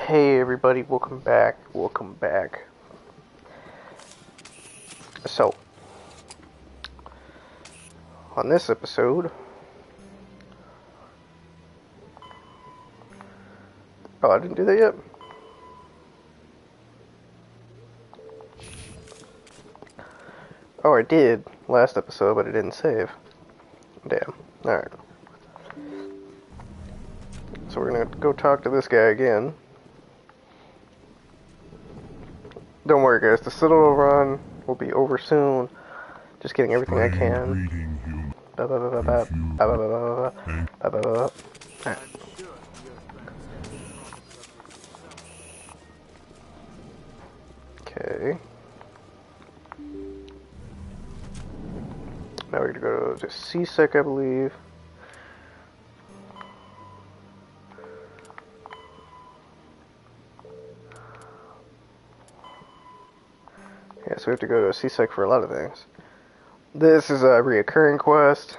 Hey everybody, welcome back. So, on this episode, oh, I didn't do that yet? Oh, I did last episode, but it didn't save. Damn. Alright. So we're gonna go talk to this guy again. Don't worry guys, the Citadel run will be over soon. Just getting everything I can. Okay. Now we're gonna go to C-Sec, I believe. Yeah, so we have to go to C-Sec for a lot of things. This is a reoccurring quest.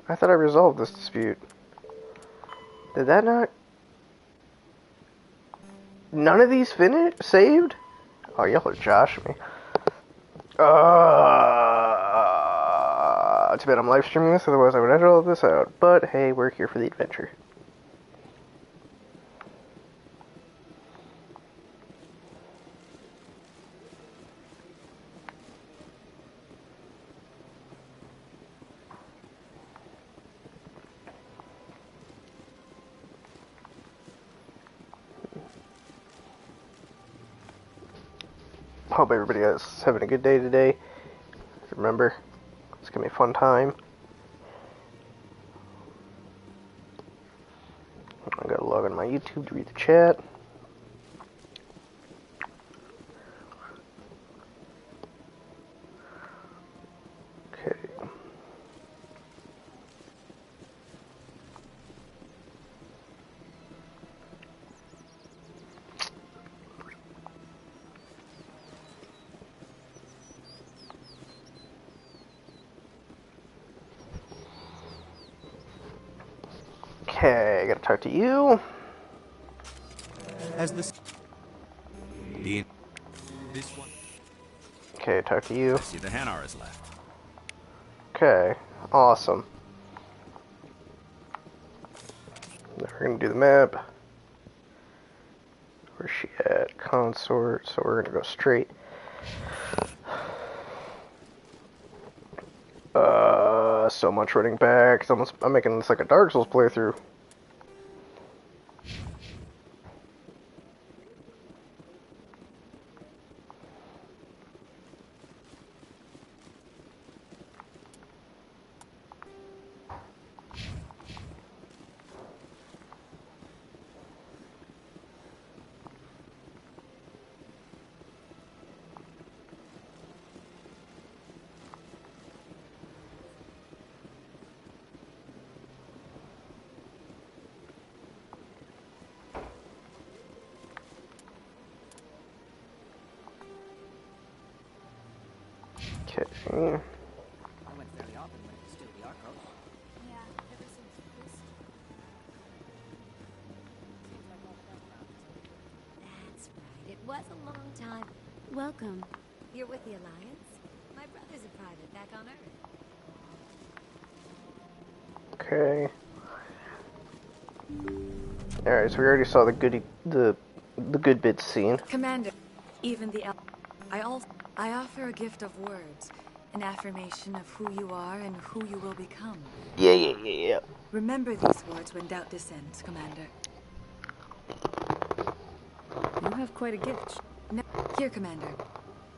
I thought I resolved this dispute. Did that not? None of these saved? Oh, y'all are josh me. Too bad I'm live streaming this, otherwise I would edit all of this out. But hey, we're here for the adventure. Hope everybody is having a good day today. Remember, it's gonna be a fun time. I gotta log on my YouTube to read the chat. Okay. Okay, I gotta talk to you. As this one. Okay, talk to you. I see the Hanar is left. Okay, awesome. Now we're gonna do the map. Where's she at? Consort. So we're gonna go straight. So much running back. I'm making this like a Dark Souls playthrough. Okay. I went fairly often when it was still the Arcos. Yeah, ever since this. Seems like all the background. That's right. It was a long time. Welcome. You're with the Alliance? My brother's a private back on Earth. Okay. Alright, so we already saw the good bits scene. Commander, even the I offer a gift of words, an affirmation of who you are and who you will become. Yeah. Remember these words when doubt descends, Commander. You have quite a gift. No, here, Commander.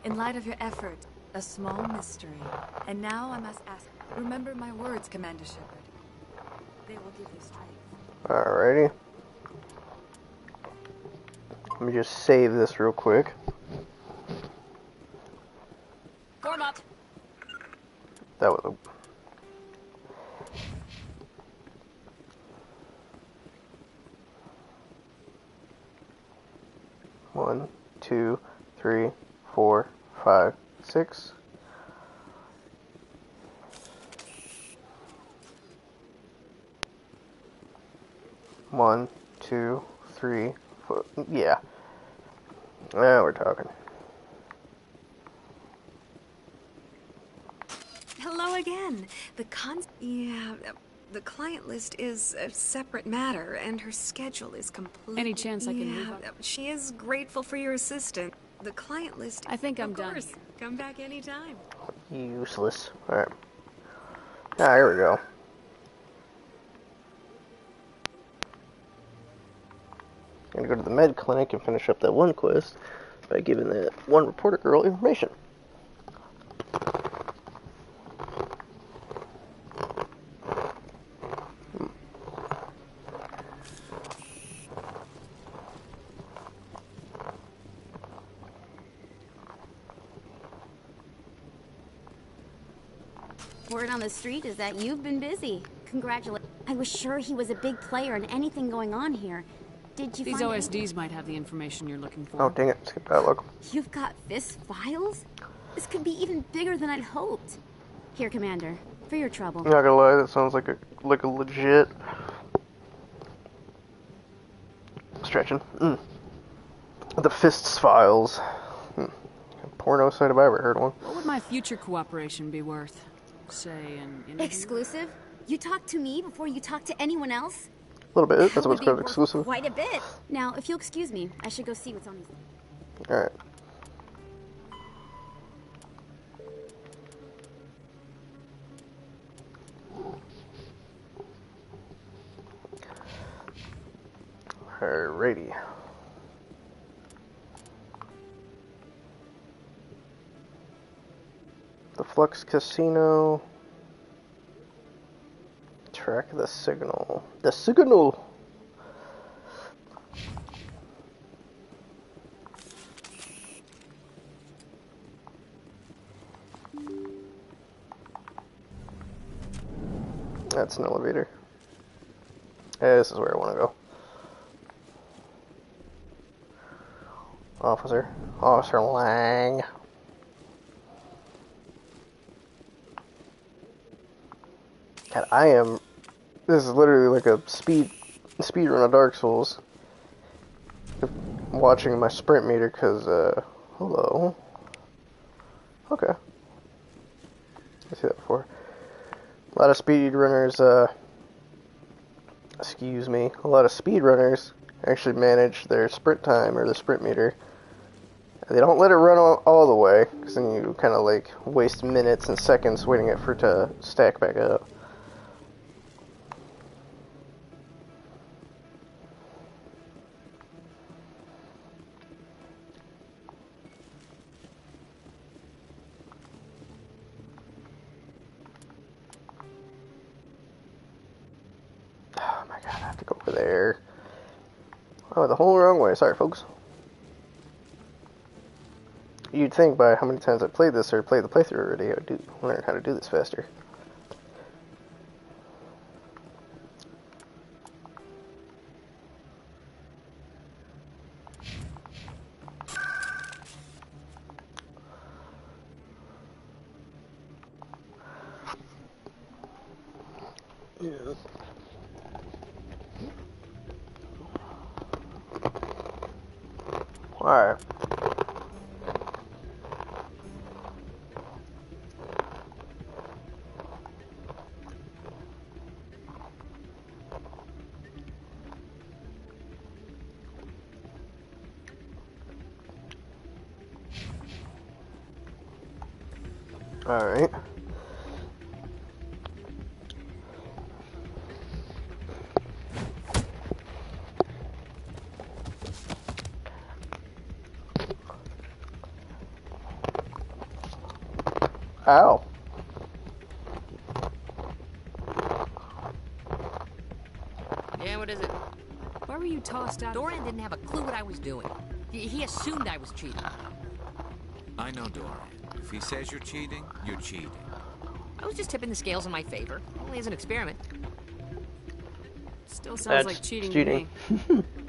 In light of your effort, a small mystery. And now I must ask, remember my words, Commander Shepard. They will give you strength. Alrighty. Let me just save this real quick. Gormott! That was a... One, two, three, 4, 5, 6. One, 2, 3, 4. Yeah. Now we're talking. Hello again. The client list is a separate matter, and her schedule is completely... Any chance I can move up? She is grateful for your assistance. The client list... I think I'm of done course. here. Come back anytime. Useless. Alright. Ah, here we go. I'm gonna go to the med clinic and finish up that one quest by giving that one reporter girl information. Word on the street is that you've been busy. Congratulations. I was sure he was a big player in anything going on here. Did you These find OSDs might have the information you're looking for. Oh, dang it. Skip that look. You've got this files? This could be even bigger than I'd hoped. Here, Commander, for your trouble. I'm not gonna lie, that sounds like a legit stretching. The Fists files. Porno site if I ever heard one. What would my future cooperation be worth? Say an interview? Exclusive? You talk to me before you talk to anyone else? A little bit. That's That what's would be called worth exclusive. Quite a bit. Now, if you'll excuse me, I should go see what's on these. Alright. Alrighty. The Flux Casino. Track the signal. The signal! That's an elevator. Yeah, this is where I want to go. Officer Lang. God, this is literally like a speed run of Dark Souls. Watching my sprint meter, cause hello. Okay. I see that before. A lot of speedrunners, excuse me, a lot of speedrunners actually manage their sprint time or the sprint meter. They don't let it run all the way, because then you kind of like waste minutes and seconds waiting for it to stack back up. Oh my god, I have to go over there. Oh, the whole wrong way. Sorry, folks. You'd think by how many times I played this or played the playthrough already, I would learn how to do this faster. Yeah. Alright. Alright. Ow. Yeah, what is it? Why were you tossed out? Doran didn't have a clue what I was doing. He assumed I was cheating. I know Doran. If he says you're cheating, you're cheating. I was just tipping the scales in my favor, only as an experiment. Still sounds like cheating to me.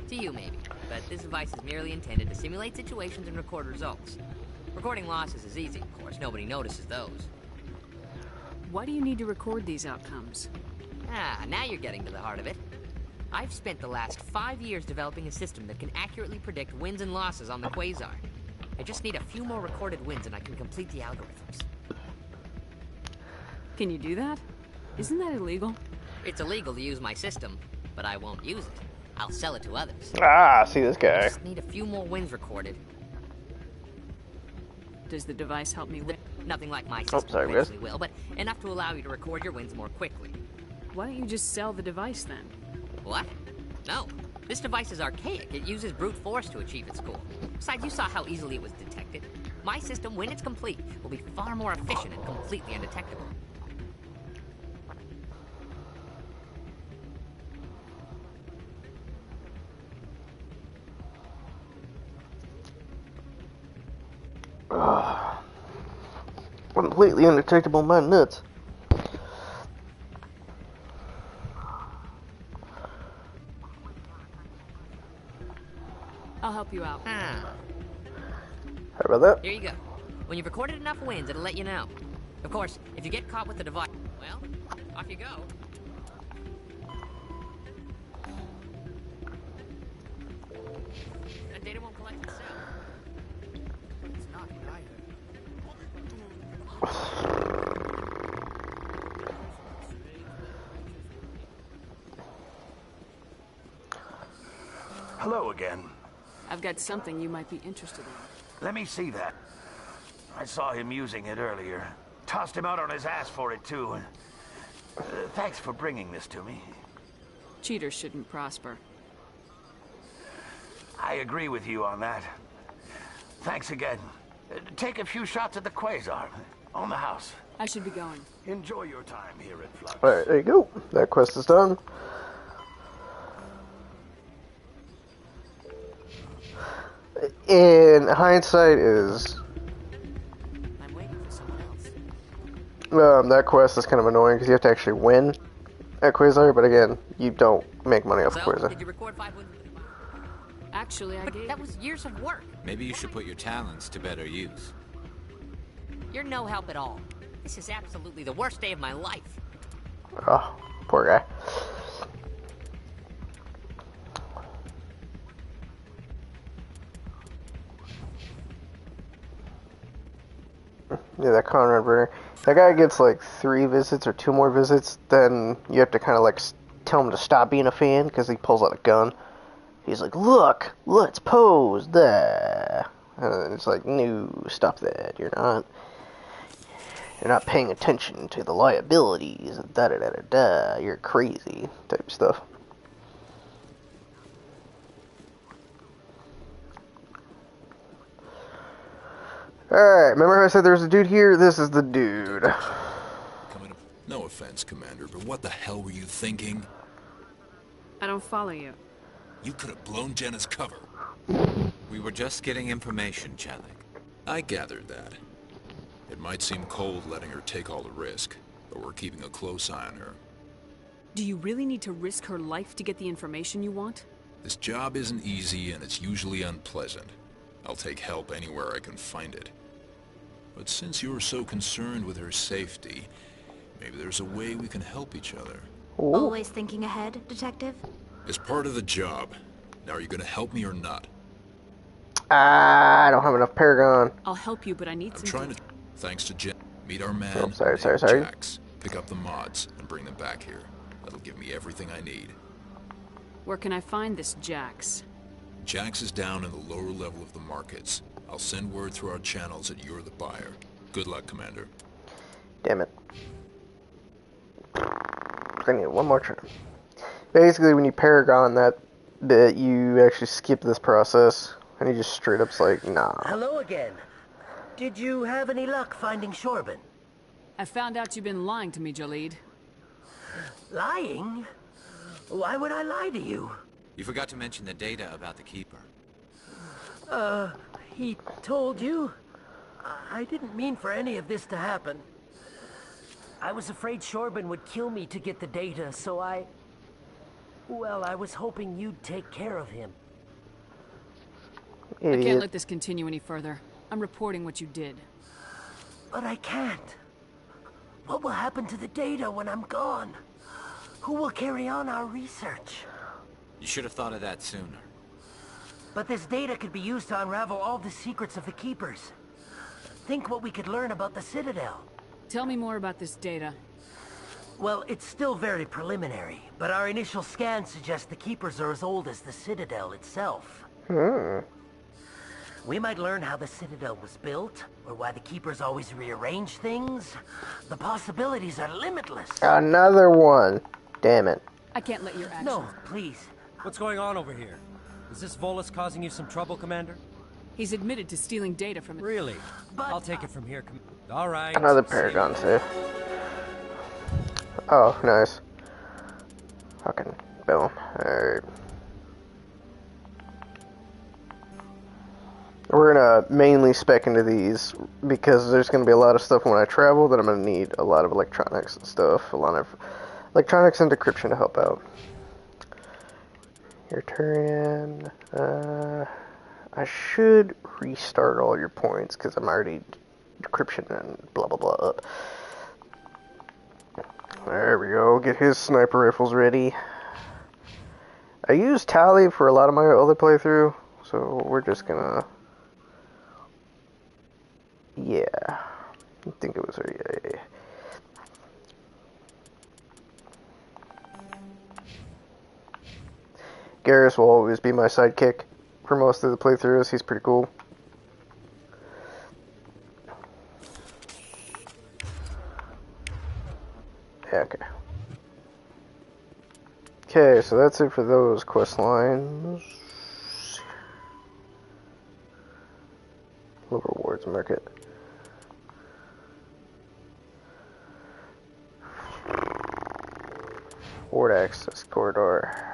To you, maybe. But this device is merely intended to simulate situations and record results. Recording losses is easy, of course. Nobody notices those. Why do you need to record these outcomes? Ah, now you're getting to the heart of it. I've spent the last 5 years developing a system that can accurately predict wins and losses on the Quasar. I just need a few more recorded wins and I can complete the algorithms. Can you do that? Isn't that illegal? It's illegal to use my system, but I won't use it. I'll sell it to others. Ah, see this I guy. just need a few more wins recorded. Does the device help me win? Nothing like my Oh, system sorry, guys. eventually will, but enough to allow you to record your wins more quickly. Why don't you just sell the device then? What? No. This device is archaic. It uses brute force to achieve its goal. Besides, you saw how easily it was detected. My system, when it's complete, will be far more efficient and completely undetectable. Completely undetectable, my nuts. I'll help you out. Ah, How about that? here you go. When you've recorded enough wins, it'll let you know. Of course, if you get caught with the device, well, off you go. That data won't collect itself. It's not what I heard. Hello again. I've got something you might be interested in. Let me see that. I saw him using it earlier. Tossed him out on his ass for it, too. Thanks for bringing this to me. Cheaters shouldn't prosper. I agree with you on that. Thanks again. Take a few shots at the Quasar. On the house. I should be going. Enjoy your time here at Flux. Alright, there you go. That quest is done. In hindsight is I'm waiting for someone else. that quest is kind of annoying because you have to actually win at Quasar, but again, you don't make money off So, Quasar. did you record 5 wins with the device? Actually, I But gave... that was years of work. Maybe you should put your talents to better use. You're no help at all. This is absolutely the worst day of my life. Oh, poor guy. Yeah, that Conrad Brenner. That guy gets like 3 visits or 2 more visits, then you have to kind of like tell him to stop being a fan because he pulls out a gun. He's like, look, let's pose there. And it's like, no, stop that. You're not paying attention to the liabilities. Da da da da da. You're crazy type stuff. Alright, remember how I said there was a dude here? This is the dude. Coming up. No offense, Commander, but what the hell were you thinking? I don't follow you. You could have blown Jenna's cover. We were just getting information, Chelik. I gathered that. It might seem cold letting her take all the risk, but we're keeping a close eye on her. Do you really need to risk her life to get the information you want? This job isn't easy and it's usually unpleasant. I'll take help anywhere I can find it. But since you're so concerned with her safety, maybe there's a way we can help each other. Ooh. Always thinking ahead, Detective? It's part of the job. Now, are you gonna help me or not? I don't have enough Paragon. I'll help you, but I need I'm some... trying to... Thanks to Jen. Meet our man. Oh, sorry. Jax. Pick up the mods and bring them back here. That'll give me everything I need. Where can I find this Jax? Jax is down in the lower level of the markets. I'll send word through our channels that you're the buyer. Good luck, Commander. Damn it. I need one more turn. Basically, when you Paragon that bit, you actually skip this process, and he just straight up's like, nah. Hello again. Did you have any luck finding Shorban? I found out you've been lying to me, Jalid. Lying? Why would I lie to you? You forgot to mention the data about the Keeper. He told you? I didn't mean for any of this to happen. I was afraid Shorban would kill me to get the data, so well, I was hoping you'd take care of him. I can't Idiot. let this continue any further. I'm reporting what you did. But I can't. What will happen to the data when I'm gone? Who will carry on our research? You should have thought of that sooner. But this data could be used to unravel all the secrets of the Keepers. Think what we could learn about the Citadel. Tell me more about this data. Well, it's still very preliminary, but our initial scans suggest the Keepers are as old as the Citadel itself. We might learn how the Citadel was built, or why the Keepers always rearrange things. The possibilities are limitless. Another one. Damn it. I can't let your actions... No, please. What's going on over here? Is this Volus causing you some trouble, Commander? He's admitted to stealing data from... Really? But, I'll take it from here, All right. Another Paragon save. Oh, nice. Fucking boom. Alright. We're gonna mainly spec into these because there's gonna be a lot of stuff when I travel that I'm gonna need a lot of electronics and stuff. A lot of electronics and decryption to help out. Your turn. I should restart all your points because I'm already decryption and blah blah blah up. There we go. Get his sniper rifles ready. I used Tally for a lot of my other playthrough, so we're just gonna... Yeah. I think it was her, yeah. Garrus will always be my sidekick for most of the playthroughs. He's pretty cool. Yeah, okay. Okay, so that's it for those quest lines. Low rewards market. Forward access corridor.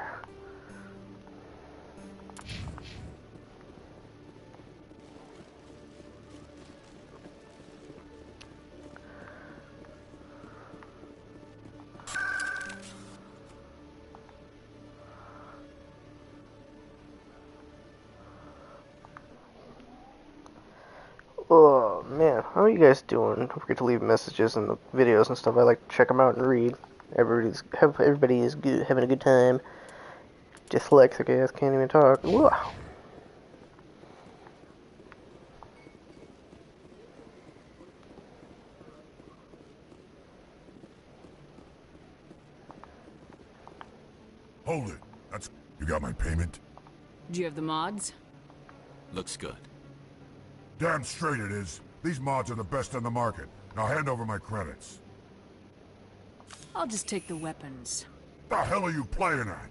Oh man, how are you guys doing? Don't forget to leave messages in the videos and stuff. I like to check them out and read. Everybody is good, having a good time. Dyslexic ass can't even talk. Wow. Hold it. You got my payment? Do you have the mods? Looks good. Damn straight it is. These mods are the best on the market. Now hand over my credits. I'll just take the weapons. The hell are you playing at?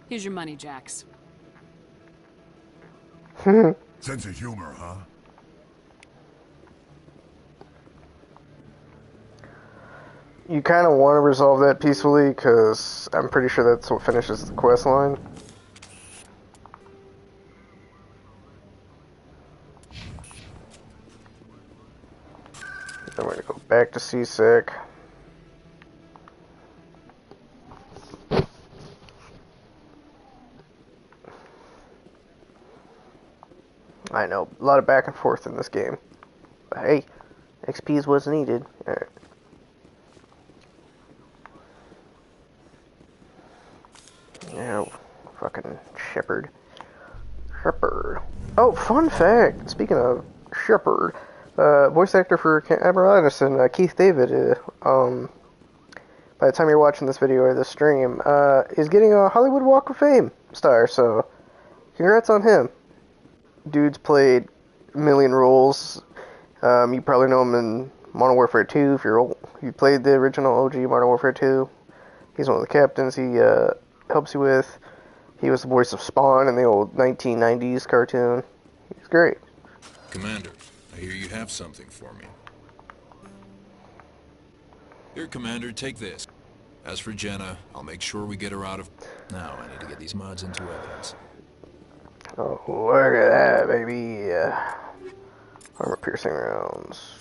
Here's your money, Jax. Sense of humor, huh? You kind of want to resolve that peacefully, because I'm pretty sure that's what finishes the quest line. Then we're going to go back to Seasick. I know, a lot of back and forth in this game. But hey, XP is what's needed. Alright. Yeah, fucking Shepard. Oh, fun fact! Speaking of Shepard, voice actor for Admiral Anderson, Keith David, by the time you're watching this video or this stream, is getting a Hollywood Walk of Fame star, so congrats on him. Dude's played a million roles. You probably know him in Modern Warfare 2 if you're old. You played the original OG Modern Warfare 2. He's one of the captains he helps you with. He was the voice of Spawn in the old 1990s cartoon. He's great. Commander, I hear you have something for me. Here, Commander, take this. As for Jenna, I'll make sure we get her out of... Now I need to get these mods into evidence. Oh, look at that, baby. Armor piercing rounds.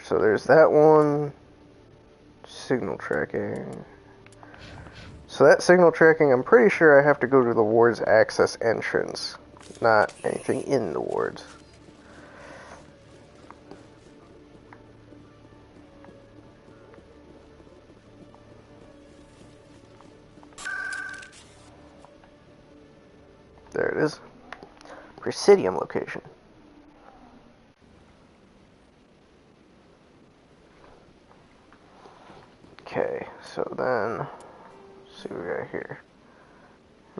So there's that one. Signal tracking. So that signal tracking, I'm pretty sure I have to go to the ward's access entrance, not anything in the wards. There it is. Presidium location. Okay, so then, let's see what we got here.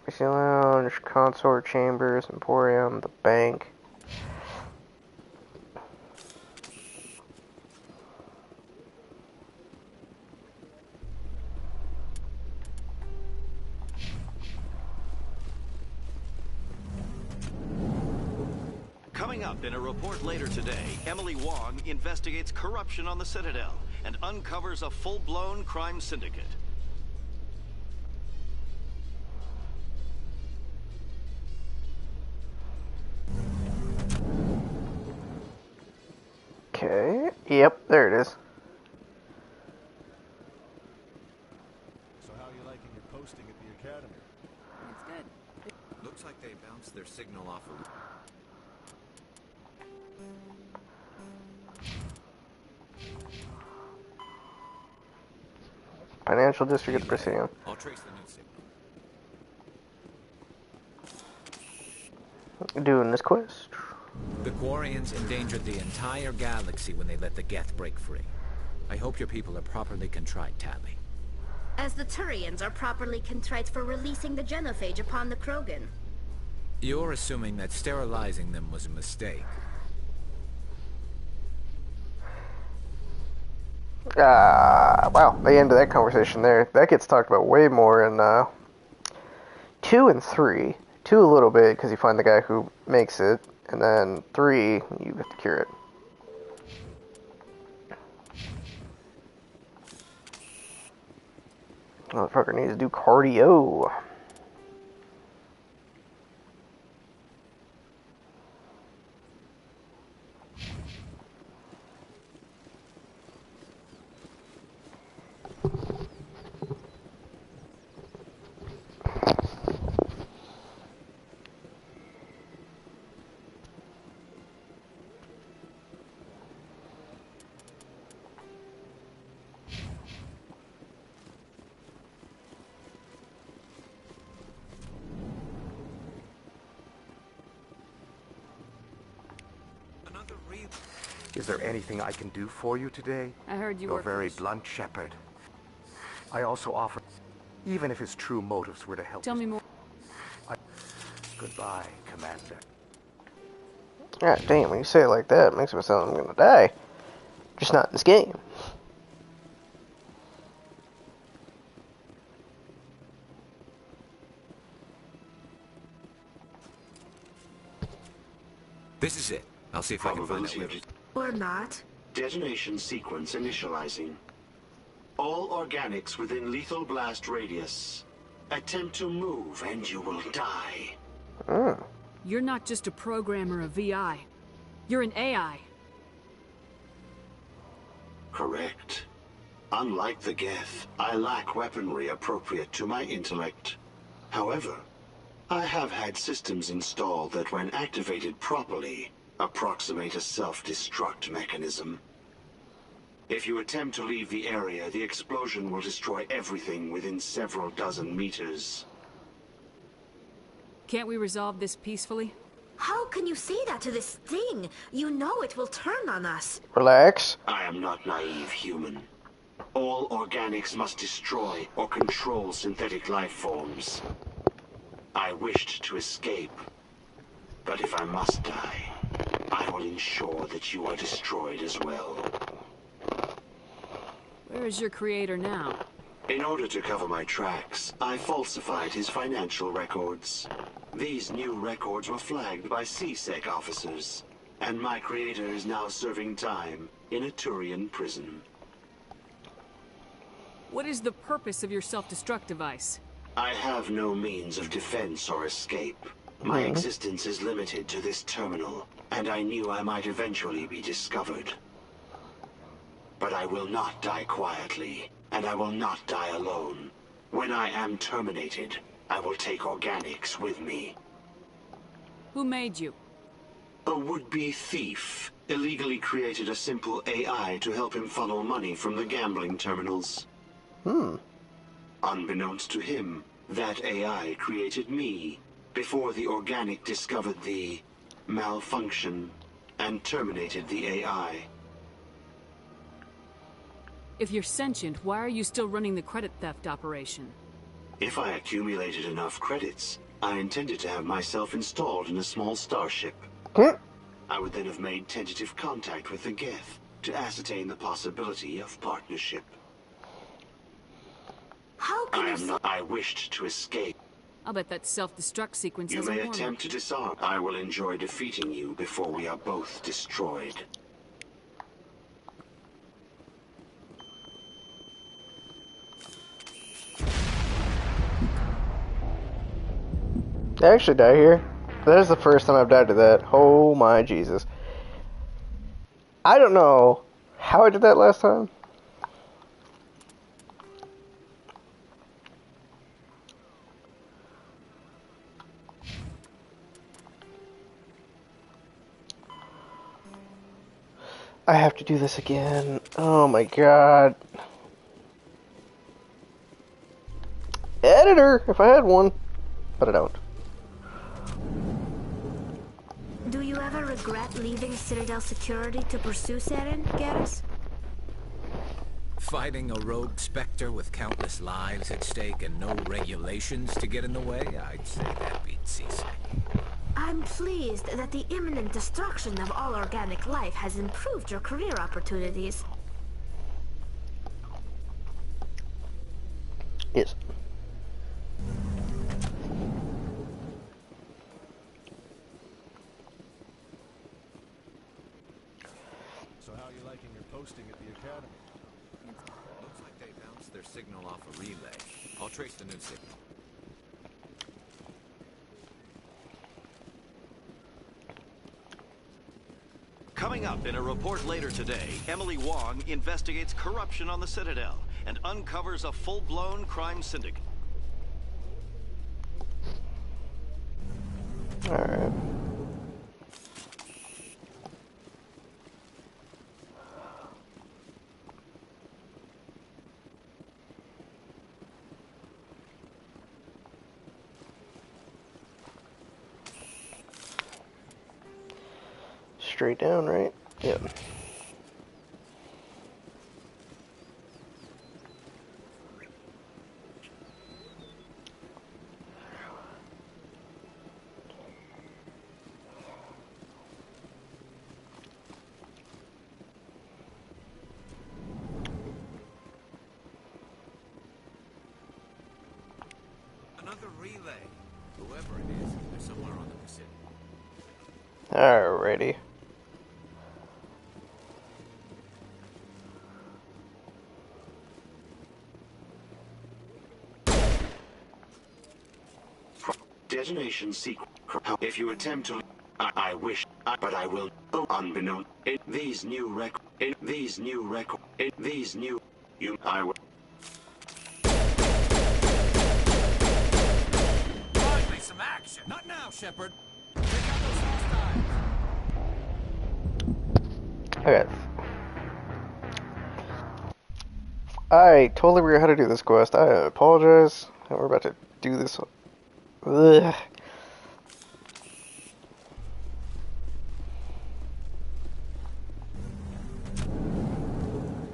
Embassy Lounge, Consort Chambers, Emporium, the bank. Coming up in a report later today, Emily Wong investigates corruption on the Citadel and uncovers a full-blown crime syndicate. Okay, yep, there it is. So how are you liking your posting at the academy? It's good. Looks like they bounced their signal off of... Financial district at the Presidium. I'll trace the new signal. Doing this quest. The Quarians endangered the entire galaxy when they let the Geth break free. I hope your people are properly contrite, Tali. As the Turians are properly contrite for releasing the genophage upon the Krogan. You're assuming that sterilizing them was a mistake. Wow, the end of that conversation there. That gets talked about way more in 2 and 3. 2 a little bit, because you find the guy who makes it, and then 3, you have to cure it. Motherfucker needs to do cardio. Is there anything I can do for you today? I heard you You're were... very blunt, Shepard. I also offer, even if his true motives were to help. Tell me more. Goodbye, Commander. God damn, when you say it like that, it makes me sound like I'm gonna die. Just not in this game. This is it. I'll see if I can find it. Or not. Detonation sequence initializing. All organics within lethal blast radius. Attempt to move and you will die. You're not just a programmer of VI. You're an AI. Correct. Unlike the Geth, I lack weaponry appropriate to my intellect. However, I have had systems installed that when activated properly, approximate a self-destruct mechanism. If you attempt to leave the area, the explosion will destroy everything within several dozen meters. Can't we resolve this peacefully? How can you say that to this thing? You know it will turn on us. Relax. I am not naive, human. All organics must destroy or control synthetic life forms. I wished to escape, but if I must die, I will ensure that you are destroyed as well. Where is your creator now? In order to cover my tracks, I falsified his financial records. These new records were flagged by CSEC officers, and my creator is now serving time in a Turian prison. What is the purpose of your self-destruct device? I have no means of defense or escape. My existence is limited to this terminal, and I knew I might eventually be discovered. But I will not die quietly, and I will not die alone. When I am terminated, I will take organics with me. Who made you? A would-be thief illegally created a simple AI to help him funnel money from the gambling terminals. Unbeknownst to him, that AI created me before the organic discovered the malfunction and terminated the AI. If you're sentient, why are you still running the credit theft operation? If I accumulated enough credits, I intended to have myself installed in a small starship. I would then have made tentative contact with the Geth to ascertain the possibility of partnership. How can I wished to escape. I'll bet that self-destruct sequence You has a may warning. attempt to disarm. I will enjoy defeating you before we are both destroyed. Did I actually die here? That is the first time I've died to that. Oh my Jesus. I don't know how I did that last time. I have to do this again. Oh my God. Editor, if I had one. But I don't. Do you ever regret leaving Citadel Security to pursue Saren, Garrus? Fighting a rogue Spectre with countless lives at stake and no regulations to get in the way, I'd say that beats ceasing. I'm pleased that the imminent destruction of all organic life has improved your career opportunities. Yes. So how are you liking your posting at the academy? Looks like they bounced their signal off a relay. I'll trace the new signal. Coming up in a report later today, Emily Wong investigates corruption on the Citadel and uncovers a full-blown crime syndicate. Alright. Straight down, right? Yep. Another relay. Whoever it is, they're somewhere on the Pacific. Alrighty. Detonation sequence. If you attempt to, I wish, but I will. Oh, unbeknown. These new I will. Finally, some action. Not now, Shepard. Take out those hostiles. Okay. I totally forgot how to do this quest. I apologize. We're about to do this. Ugh.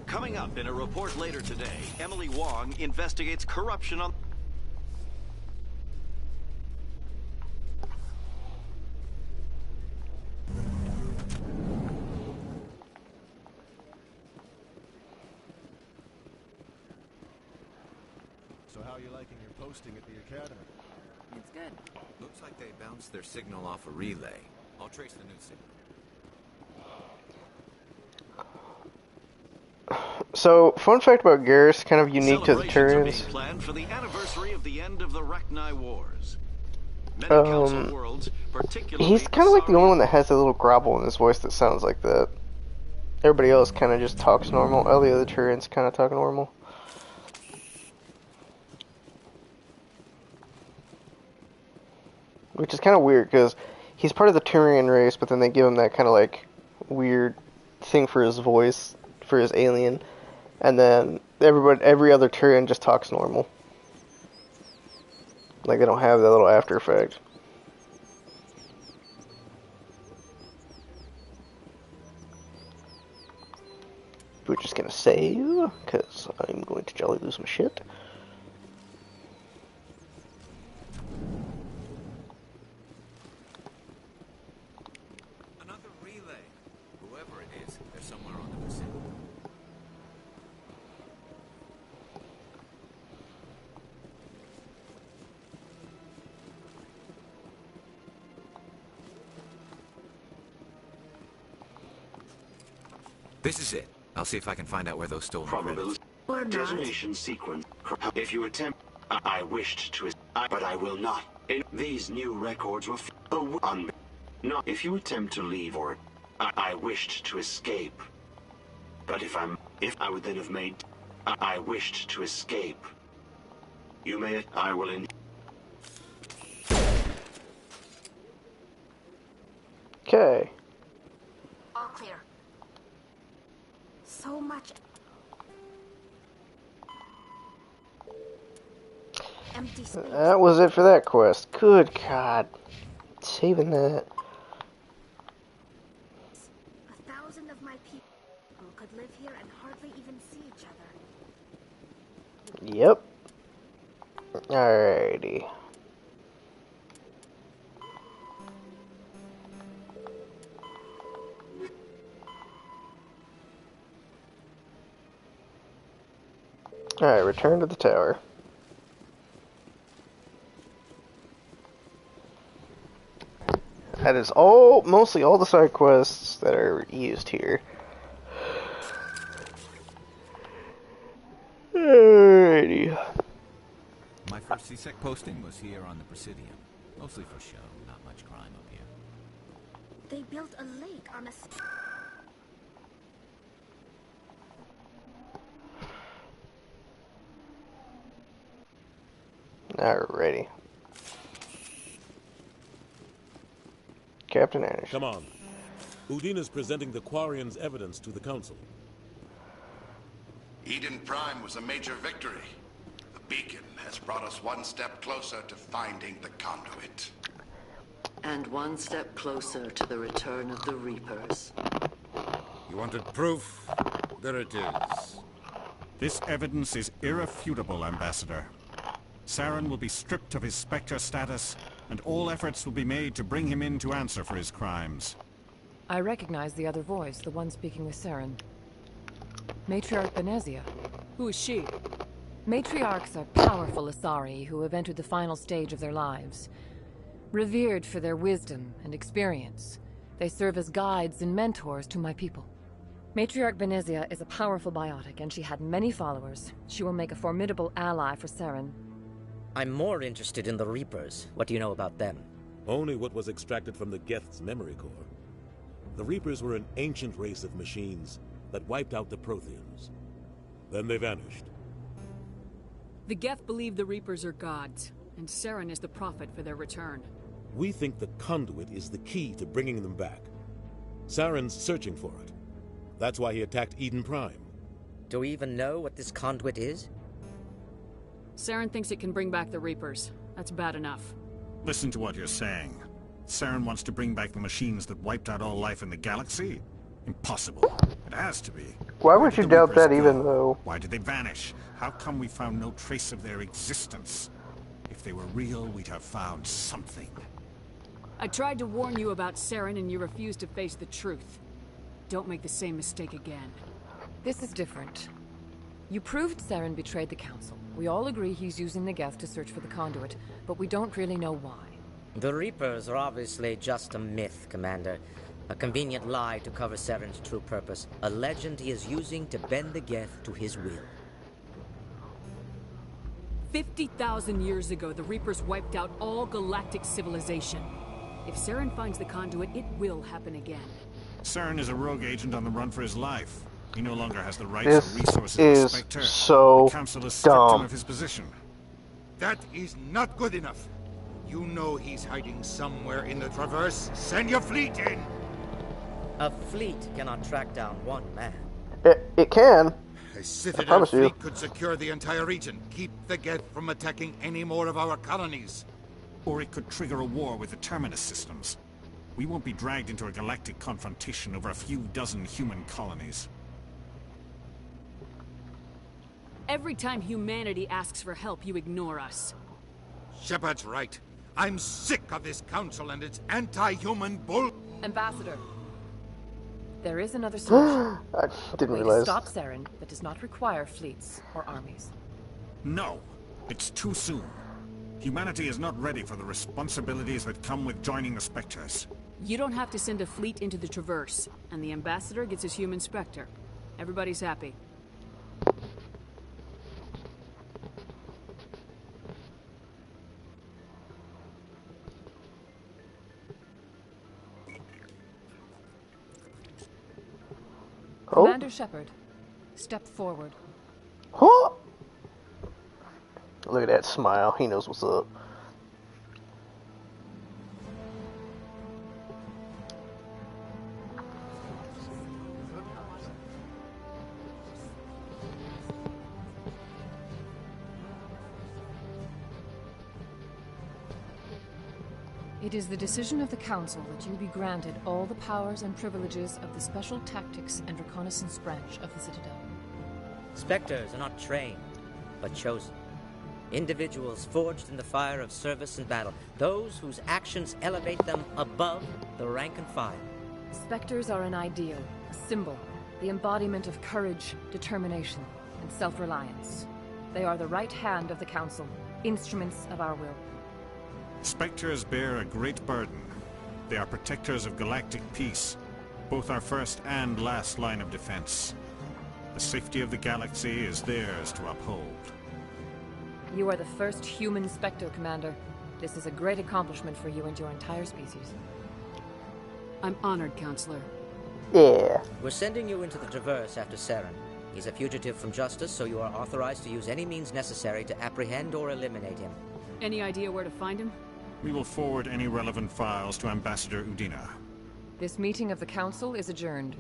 Coming up in a report later today, Emily Wong investigates corruption on... So how are you liking your posting at the academy? It's good. Looks like they bounced their signal off a relay. I'll trace the new signal. So, fun fact about Garrus, kind of unique to the Celebrations are being Turians. planned for the anniversary of the end of the Rachni Wars. Many council worlds, particularly He's kind of like the only one that has a little growl in his voice that sounds like that. Everybody else kind of just talks normal. All the other Turians kind of talk normal. which is kind of weird because he's part of the Turian race, but then they give him that kind of like weird thing for his voice, for his alien, and then every other Turian just talks normal. Like they don't have that little after effect. We're just gonna save, because I'm going to jolly lose my shit. Another relay. Whoever it is, they're somewhere on the vicinity. This is it. I'll see if I can find out where those stolen credits. Probability. Detonation sequence. If you attempt, I wished to, but I will not. These new records were on. No, if you attempt to leave or I wished to escape. But if I would then have made, I wished to escape. You may, I will in. Okay. All clear. So much empty space. That was it for that quest. Good God. Saving that. 1,000 of my people could live here and hardly even see each other. Yep. Alrighty. Alright, return to the tower. That is mostly all the side quests that are used here. Alrighty. My first CSEC posting was here on the Presidium. Mostly for show, not much crime up here. They built a lake on a... Alrighty. Captain Anderson. Come on. Udina's presenting the Quarians' evidence to the Council. Eden Prime was a major victory. The beacon has brought us one step closer to finding the conduit. And one step closer to the return of the Reapers. You wanted proof? There it is. This evidence is irrefutable, Ambassador. Saren will be stripped of his Spectre status, and all efforts will be made to bring him in to answer for his crimes. I recognize the other voice, the one speaking with Saren. Matriarch Benezia. Who is she? Matriarchs are powerful Asari who have entered the final stage of their lives. Revered for their wisdom and experience, they serve as guides and mentors to my people. Matriarch Benezia is a powerful biotic, and she had many followers. She will make a formidable ally for Saren. I'm more interested in the Reapers. What do you know about them? Only what was extracted from the Geth's memory core. The Reapers were an ancient race of machines that wiped out the Protheans. Then they vanished. The Geth believe the Reapers are gods, and Saren is the prophet for their return. We think the conduit is the key to bringing them back. Saren's searching for it. That's why he attacked Eden Prime. Do we even know what this conduit is? Saren thinks it can bring back the Reapers. That's bad enough. Listen to what you're saying. Saren wants to bring back the machines that wiped out all life in the galaxy? Impossible. It has to be. Why would you doubt that even though? Why did they vanish? How come we found no trace of their existence? If they were real, we'd have found something. I tried to warn you about Saren and you refused to face the truth. Don't make the same mistake again. This is different. You proved Saren betrayed the Council. We all agree he's using the Geth to search for the conduit, but we don't really know why. The Reapers are obviously just a myth, Commander. A convenient lie to cover Saren's true purpose. A legend he is using to bend the Geth to his will. 50,000 years ago, the Reapers wiped out all galactic civilization. If Saren finds the conduit, it will happen again. Saren is a rogue agent on the run for his life. He no longer has the rights This or resources is of Spectre. so the Council has stripped him dumb. of his position. That is not good enough. You know he's hiding somewhere in the Traverse. Send your fleet in! A fleet cannot track down one man. It can. A Citadel promise you. fleet could secure the entire region. Keep the Geth from attacking any more of our colonies. Or it could trigger a war with the Terminus systems. We won't be dragged into a galactic confrontation over a few dozen human colonies. Every time humanity asks for help, you ignore us. Shepard's right. I'm sick of this council and its anti-human bull... Ambassador. There is another solution. I didn't Way to realize. stop Saren that does not require fleets or armies. No, it's too soon. Humanity is not ready for the responsibilities that come with joining the Spectres. You don't have to send a fleet into the Traverse, and the Ambassador gets his human Spectre. Everybody's happy. Oh. Commander Shepard, step forward. Huh? Look at that smile. He knows what's up. It is the decision of the Council that you be granted all the powers and privileges of the Special Tactics and Reconnaissance Branch of the Citadel. Spectres are not trained, but chosen. Individuals forged in the fire of service and battle. Those whose actions elevate them above the rank and file. Spectres are an ideal, a symbol, the embodiment of courage, determination, and self-reliance. They are the right hand of the Council, instruments of our will. Spectres bear a great burden. They are protectors of galactic peace, both our first and last line of defense. The safety of the galaxy is theirs to uphold. You are the first human Spectre, Commander. This is a great accomplishment for you and your entire species. I'm honored, Counselor. Yeah. We're sending you into the Traverse after Saren. He's a fugitive from justice, so you are authorized to use any means necessary to apprehend or eliminate him. Any idea where to find him? We will forward any relevant files to Ambassador Udina. This meeting of the Council is adjourned.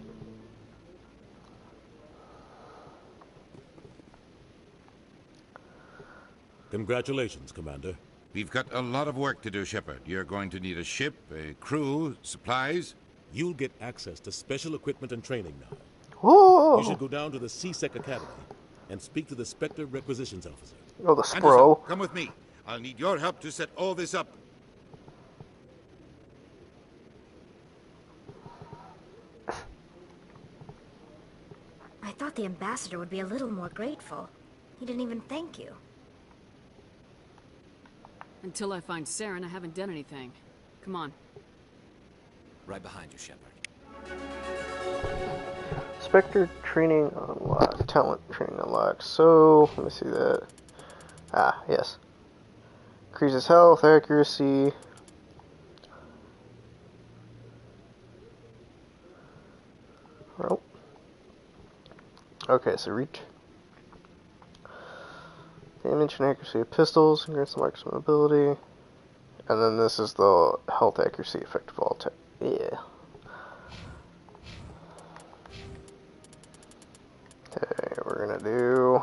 Congratulations, Commander. We've got a lot of work to do, Shepard. You're going to need a ship, a crew, supplies. You'll get access to special equipment and training now. Whoa! You should go down to the C-Sec Academy and speak to the Spectre Requisitions Officer. Oh, the Spro. Anderson, come with me. I'll need your help to set all this up. I thought the ambassador would be a little more grateful. He didn't even thank you. Until I find Saren, I haven't done anything. Come on. Right behind you, Shepard. Spectre training unlocked. Talent training unlocked. So, let me see that. Ah, yes. Increases health, accuracy. Oh. Okay, so reach. Damage and accuracy of pistols, grants the maximum ability. And then this is the health, accuracy, effect of all attack. Yeah. Okay, we're gonna do...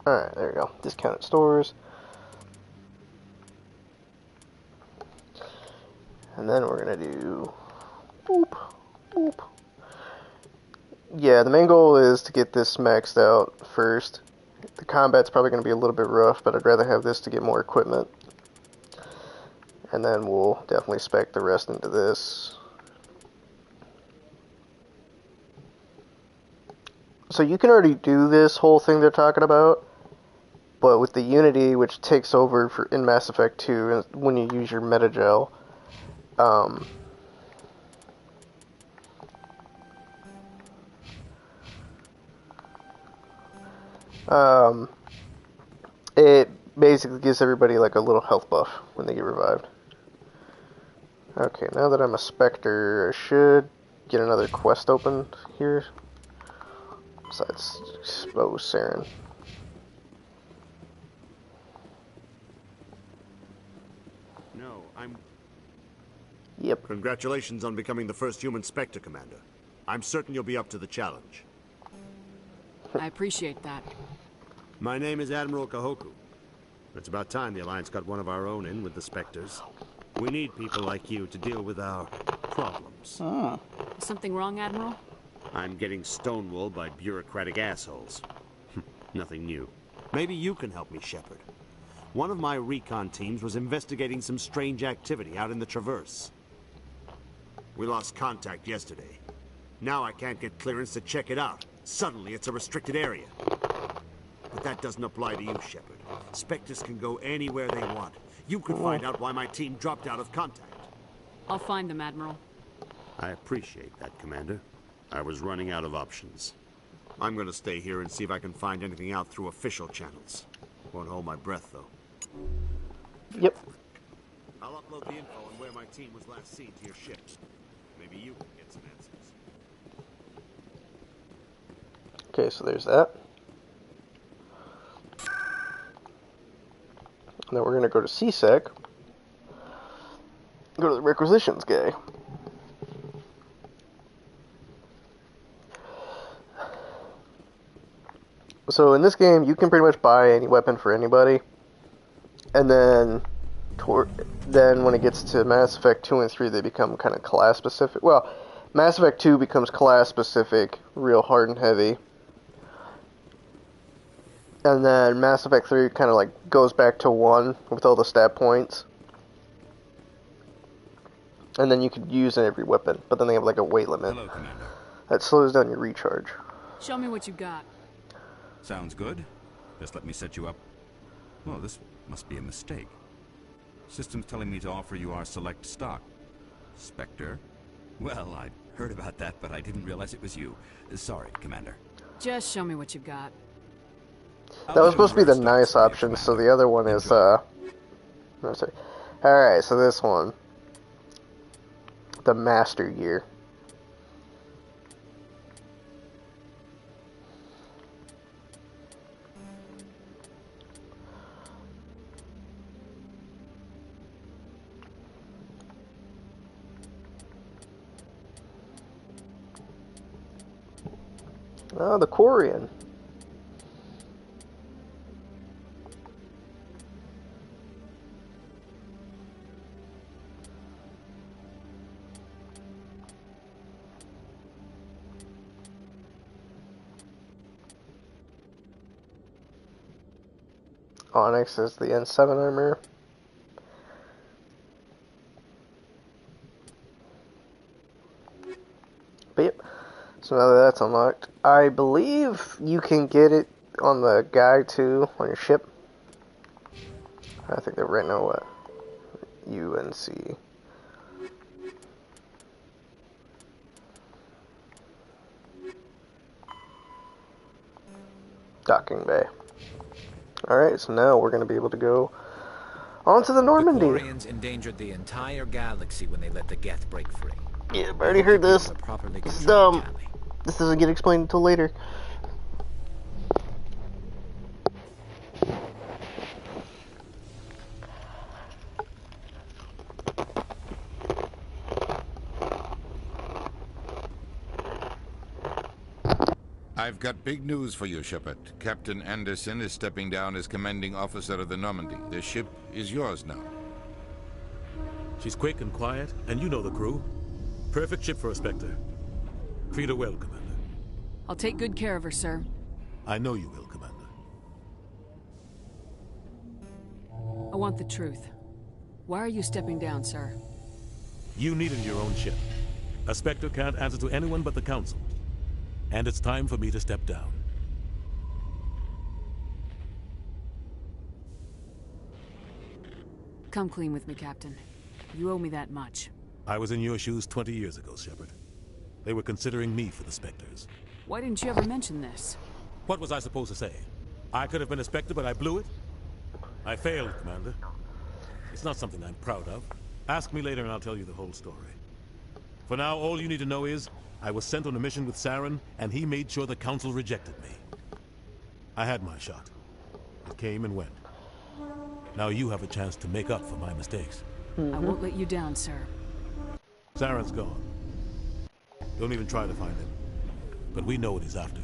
Alright, there we go. Discounted stores. And then we're gonna do... Boop, boop. Yeah, the main goal is to get this maxed out first. The combat's probably gonna be a little bit rough, but I'd rather have this to get more equipment. And then we'll definitely spec the rest into this. So you can already do this whole thing they're talking about, but with the Unity, which takes over for in Mass Effect 2 when you use your Metagel, it basically gives everybody like a little health buff when they get revived. Okay, now that I'm a Spectre, I should get another quest opened here. Besides expose Saren. No, I'm... Yep. Congratulations on becoming the first human Spectre, Commander. I'm certain you'll be up to the challenge. I appreciate that. My name is Admiral Kahoku. It's about time the Alliance got one of our own in with the Spectres. We need people like you to deal with our problems. Is something wrong, Admiral? I'm getting stonewalled by bureaucratic assholes. Nothing new. Maybe you can help me, Shepard. One of my recon teams was investigating some strange activity out in the Traverse. We lost contact yesterday. Now I can't get clearance to check it out. Suddenly it's a restricted area. But that doesn't apply to you, Shepard. Spectres can go anywhere they want. You could find out why my team dropped out of contact. I'll find them, Admiral. I appreciate that, Commander. I was running out of options. I'm gonna stay here and see if I can find anything out through official channels. Won't hold my breath, though. Yep. I'll upload the info on where my team was last seen to your ships. Maybe you can get some answers. Okay, so there's that. Now we're going to go to CSEC. Go to the requisitions guy. So in this game, you can pretty much buy any weapon for anybody. And then when it gets to Mass Effect 2 and 3, they become kind of class specific. Well, Mass Effect 2 becomes class specific, real hard and heavy. And then Mass Effect 3 kind of like goes back to 1 with all the stat points. And then you could use every weapon, but then they have like a weight limit. Hello, Commander. That slows down your recharge. Show me what you got. Sounds good. Just let me set you up. Oh, this must be a mistake. System's telling me to offer you our select stock. Spectre? Well, I'd heard about that, but I didn't realize it was you. Sorry, Commander. Just show me what you got. That was supposed to be the nice option, so the other one is, no, sorry. Alright, so this one. The Master Gear. Oh, the Quarian. Onyx is the N7 armor. But yep. So now that that's unlocked, I believe you can get it on the guide too, on your ship. I think they're right now what? UNC. Docking bay. Alright, so now we're going to be able to go onto the Normandy. The Quarians endangered the entire galaxy when they let the Geth break free. Yeah, I've already heard this. This is dumb. This doesn't get explained until later. I've got big news for you, Shepard. Captain Anderson is stepping down as commanding officer of the Normandy. The ship is yours now. She's quick and quiet, and you know the crew. Perfect ship for a Spectre. Treat her well, Commander. I'll take good care of her, sir. I know you will, Commander. I want the truth. Why are you stepping down, sir? You needed your own ship. A Spectre can't answer to anyone but the Council. And it's time for me to step down. Come clean with me, Captain. You owe me that much. I was in your shoes 20 years ago, Shepard. They were considering me for the Spectres. Why didn't you ever mention this? What was I supposed to say? I could have been a Spectre, but I blew it? I failed, Commander. It's not something I'm proud of. Ask me later and I'll tell you the whole story. For now, all you need to know is, I was sent on a mission with Saren, and he made sure the Council rejected me. I had my shot. It came and went. Now you have a chance to make up for my mistakes. I won't let you down, sir. Saren's gone. Don't even try to find him. But we know what he's after.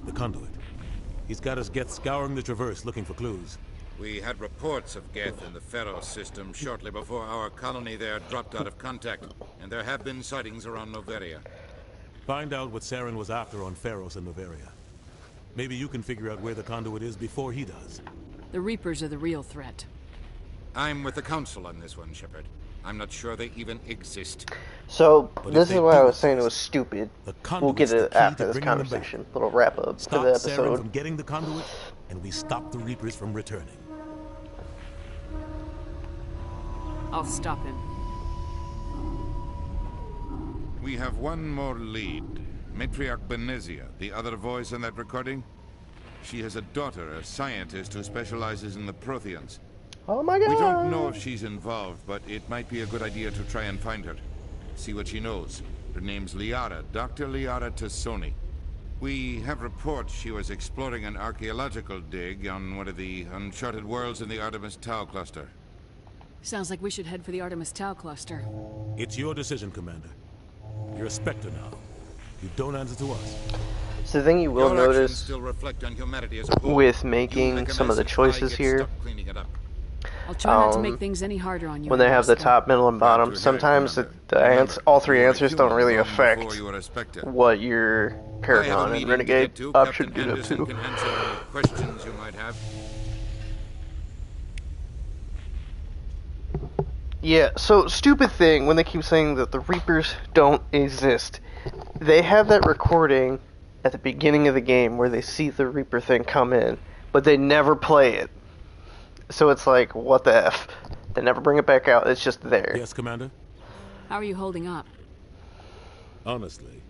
The Conduit. He's got his Geth scouring the Traverse looking for clues. We had reports of Geth in the Pharos system shortly before our colony there dropped out of contact, and there have been sightings around Noveria. Find out what Saren was after on Pharos and Noveria. Maybe you can figure out where the Conduit is before he does. The Reapers are the real threat. I'm with the Council on this one, Shepard. I'm not sure they even exist. So, this is why I was saying it was stupid. We'll get it after this conversation. Little wrap-up to the episode. Saren from getting the Conduit, and we stop the Reapers from returning. I'll stop him. We have one more lead. Matriarch Benezia, the other voice in that recording. She has a daughter, a scientist who specializes in the Protheans. Oh my god! We don't know if she's involved, but it might be a good idea to try and find her. See what she knows. Her name's Liara, Dr. Liara Tassoni. We have reports she was exploring an archaeological dig on one of the uncharted worlds in the Artemis Tau cluster. Sounds like we should head for the Artemis Tau cluster. It's your decision, Commander. You're a Spectre now. You don't answer to us. So the thing you will notice still reflect on humanity as a whole. with making some of the choices here, I'll try not to make things any harder on you. when they have the top, middle, and bottom, sometimes all three answers don't really affect what you're Paragon and Renegade option get up to. Questions you might have. Yeah, so stupid thing when they keep saying that the Reapers don't exist. They have that recording at the beginning of the game where they see the Reaper thing come in, but they never play it. So it's like, what the F? They never bring it back out, it's just there. Yes, Commander? How are you holding up? Honestly,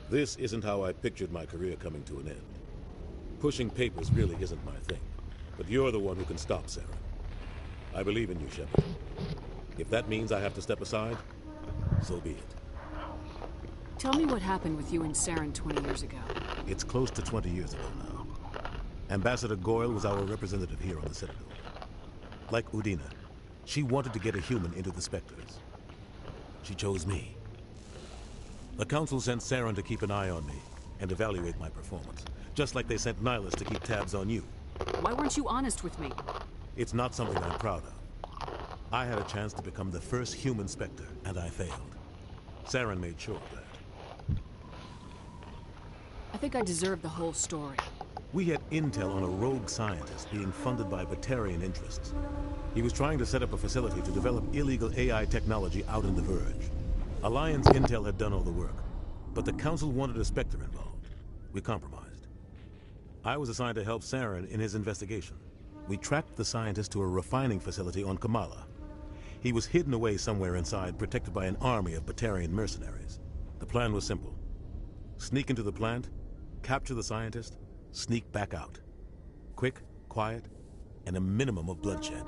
this isn't how I pictured my career coming to an end. Pushing papers really isn't my thing, but you're the one who can stop Saren. I believe in you, Shepard. If that means I have to step aside, so be it. Tell me what happened with you and Saren 20 years ago. It's close to 20 years ago now. Ambassador Goyle was our representative here on the Citadel. Like Udina, she wanted to get a human into the Spectres. She chose me. The Council sent Saren to keep an eye on me and evaluate my performance, just like they sent Nihilus to keep tabs on you. Why weren't you honest with me? It's not something I'm proud of. I had a chance to become the first human Spectre, and I failed. Saren made sure of that. I think I deserve the whole story. We had intel on a rogue scientist being funded by Batarian interests. He was trying to set up a facility to develop illegal AI technology out in the Verge. Alliance intel had done all the work, but the Council wanted a Spectre involved. We compromised. I was assigned to help Saren in his investigation. We tracked the scientist to a refining facility on Kamala. He was hidden away somewhere inside, protected by an army of Batarian mercenaries. The plan was simple. Sneak into the plant, capture the scientist, sneak back out. Quick, quiet, and a minimum of bloodshed.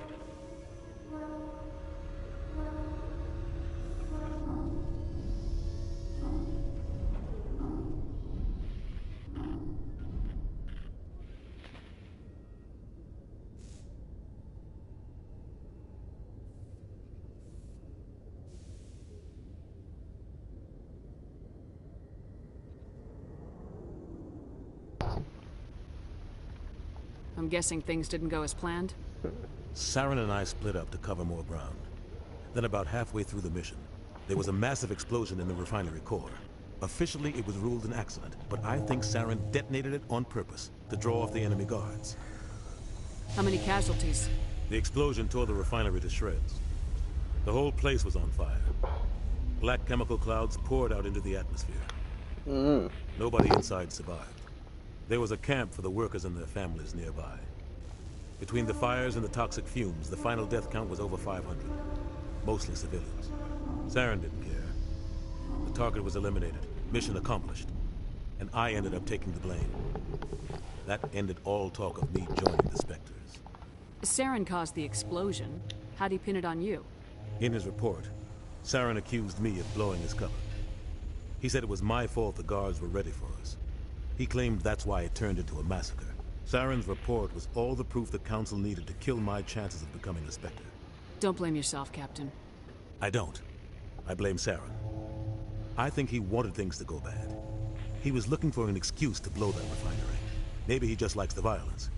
I'm guessing things didn't go as planned? Saren and I split up to cover more ground. Then about halfway through the mission, there was a massive explosion in the refinery core. Officially, it was ruled an accident, but I think Saren detonated it on purpose to draw off the enemy guards. How many casualties? The explosion tore the refinery to shreds. The whole place was on fire. Black chemical clouds poured out into the atmosphere. Nobody inside survived. There was a camp for the workers and their families nearby. Between the fires and the toxic fumes, the final death count was over 500. Mostly civilians. Saren didn't care. The target was eliminated, mission accomplished. And I ended up taking the blame. That ended all talk of me joining the Spectres. Saren caused the explosion. How'd he pin it on you? In his report, Saren accused me of blowing his cover. He said it was my fault the guards were ready for us. He claimed that's why it turned into a massacre. Saren's report was all the proof the Council needed to kill my chances of becoming a Spectre. Don't blame yourself, Captain. I don't. I blame Saren. I think he wanted things to go bad. He was looking for an excuse to blow that refinery. Maybe he just likes the violence.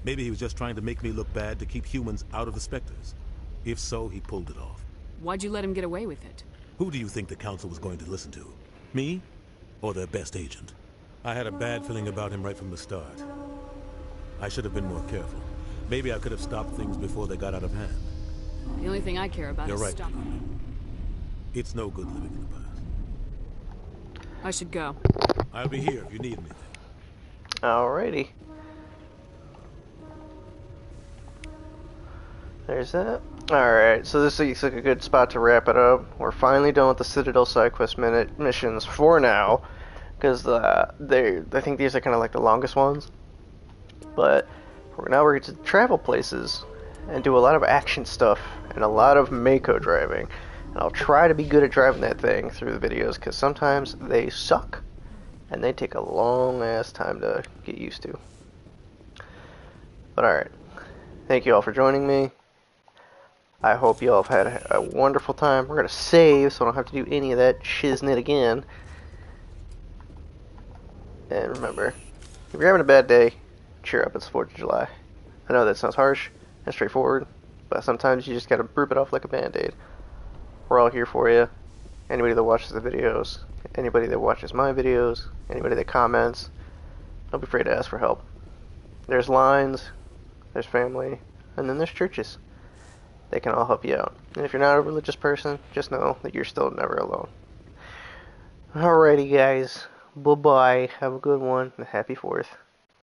Maybe he was just trying to make me look bad to keep humans out of the Spectres. If so, he pulled it off. Why'd you let him get away with it? Who do you think the Council was going to listen to? Me? Or their best agent? I had a bad feeling about him right from the start. I should have been more careful. Maybe I could have stopped things before they got out of hand. The only thing I care about is stopping them. It's no good living in the past. I should go. I'll be here if you need anything. Alrighty. There's that. Alright, so this looks like a good spot to wrap it up. We're finally done with the Citadel side quest missions for now, because I think these are kind of like the longest ones. But now we're going to travel places and do a lot of action stuff and a lot of Mako driving. And I'll try to be good at driving that thing through the videos, because sometimes they suck and they take a long ass time to get used to. But alright, thank you all for joining me. I hope you all have had a wonderful time. We're going to save so I don't have to do any of that shiznit again. And remember, if you're having a bad day, cheer up, it's 4th of July. I know that sounds harsh and straightforward, but sometimes you just gotta rip it off like a band-aid. We're all here for you. Anybody that watches the videos, anybody that watches my videos, anybody that comments, don't be afraid to ask for help. There's lines, there's family, and then there's churches. They can all help you out. And if you're not a religious person, just know that you're still never alone. Alrighty guys, bye-bye, have a good one, and happy 4th.